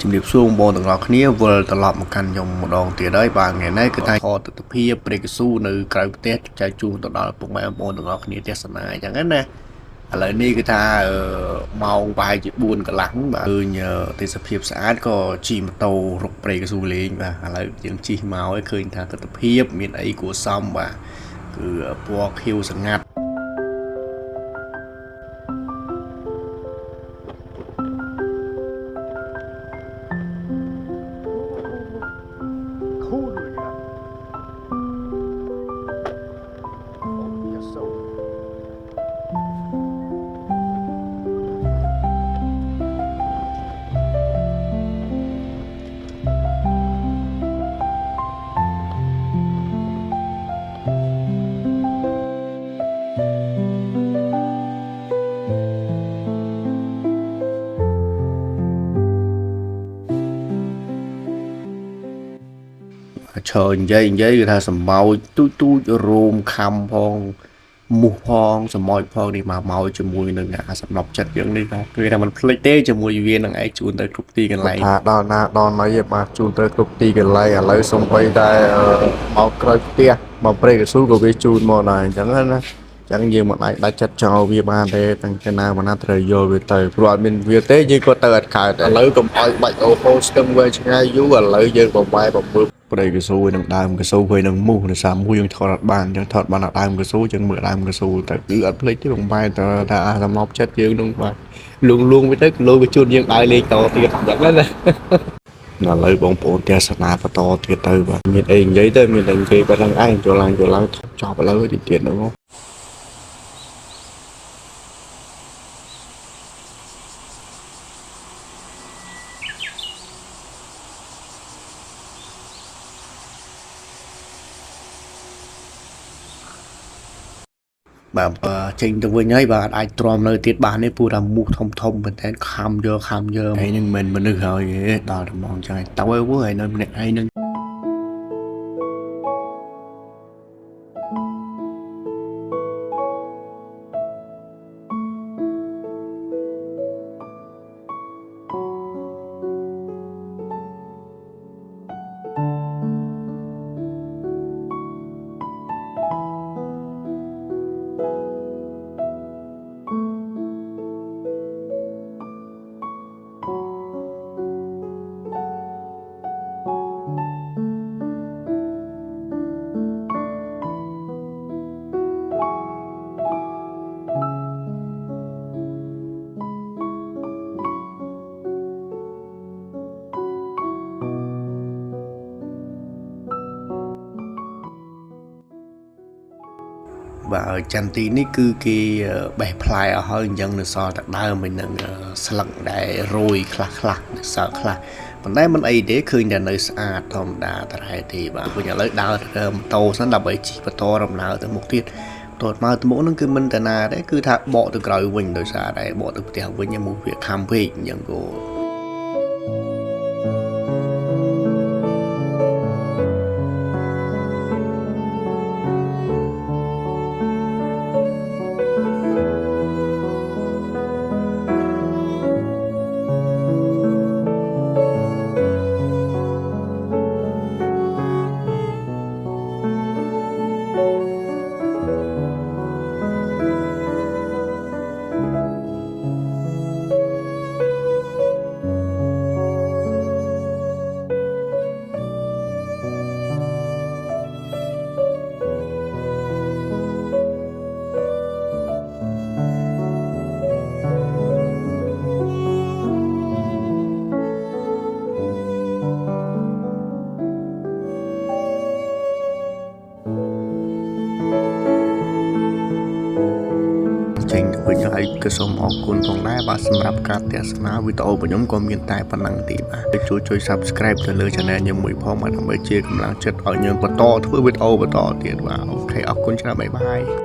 ជំរាបសួរបងទាំងអស់គ្នាវិលត្រឡប់មកកាន់ខ្ញុំម្ដងទៀតហើយបាទថ្ងៃនេះគឺថាខទិដ្ឋភាពព្រេកស៊ូនៅក្រៅប្រទេសចែកជូនទៅដល់ពុកម៉ែបងប្អូនទាំងអស់គ្នាទស្សនាអញ្ចឹងណាឥឡូវនេះគឺថាម៉ោងប្រហែលជា4កន្លះបាទឃើញទេសភាពស្អាតក៏ជិះម៉ូតូរុកព្រេកស៊ូលេងបាទឥឡូវយើងជិះមកហើយឃើញថាទិដ្ឋភាពមានអីគួរសមបាទគឺពណ៌ខៀវស្ងាត់ឈរនិយាយគឺថាសម្បោចទូចរោមខំផងមុះផងសម្បោចផងនេះមកជាមួយនឹងអាសំណប់ចិត្តយើងនេះបាទគឺថាมันភ្លេចទេជាមួយវានឹងឯងជូនទៅគ្រប់ទីកន្លែងថាដល់ណាដល់ណីបាទជូនទៅគ្រប់ទីកន្លែងឥឡូវសំបីតែមកក្រោយផ្ទះមកព្រៃកស៊ូក៏វាជូនមកដែរអញ្ចឹងណាចឹងយើងមិនអាចដាច់ចិត្តចោលវាបានទេទាំងតែណាមិនណាត្រូវយកវាទៅព្រោះអត់មានវាទេយើងក៏ទៅអត់កើតឥឡូវកុំឲ្យបាច់អូហូស្ទឹងវែងឆ្ងាយយូរឥឡូវយើងបំបែបំពើព្រៃកស៊ូនឹងដើមកស៊ូហើយនឹងមូសនៅសាមូសយើងថតអត់បានចឹងថតបានដើមកស៊ូចឹងមើលដើមកស៊ូទៅគឺអត់ភ្លេចទេបំបែទៅថាអាសំណប់ចិត្តយើងនឹងបាទលួងវាទៅលោវាជូនយើងដើរលេងតទៀតចឹងណាឥឡូវបងប្អូនទស្សនាបន្តទៀតទៅបាទមានអីនិយាយទៅមានតែនិយាយប៉ុណ្្នឹងឯងចូលឡើងចប់ឥឡូវទៀតនោះបាទចេញទៅវិញហើយបាទអាចទ្រាំនៅទៀតបានទេពូថាមូសធំមែនតើខំយកហើយនឹងមិនមនុស្សហើយដល់តែមកចឹងទៅហើយនៅម្នាក់ឯងនឹងបាទចន្ទទីនេះគឺគេបេះផ្លែអស់ហើយអញ្ចឹងនៅសល់តែដើមនឹងស្លឹកដែលរោយខ្លះនៅសល់ខ្លះប៉ុន្តែមិនអីទេឃើញតែនៅស្អាតធម្មតាតែទេបាទវិញឥឡូវដើរទៅម៉ូតូសិនដើម្បីជិះបន្តដំណើរទៅមុខទៀតតើមកទៅមុខហ្នឹងគឺមិនតាណាទេគឺថាបកទៅក្រោយវិញដោយសារតែបកទៅផ្ទះវិញមកវាខំពេកអញ្ចឹងក៏ចេញទៅវិញហើយក៏សូមអរគុណផងដែរបាទសម្រាប់ការទស្សនាវីដេអូរបស់ខ្ញុំក៏មានតែប៉ុណ្ណឹងទេបាទជួយ Subscribe ទៅលើ Channel ខ្ញុំមួយផងបាទដើម្បីជាកម្លាំងចិត្តឲ្យខ្ញុំបន្តធ្វើវីដេអូបន្តទៀតបាទអូខេអរគុណច្រើនបាយ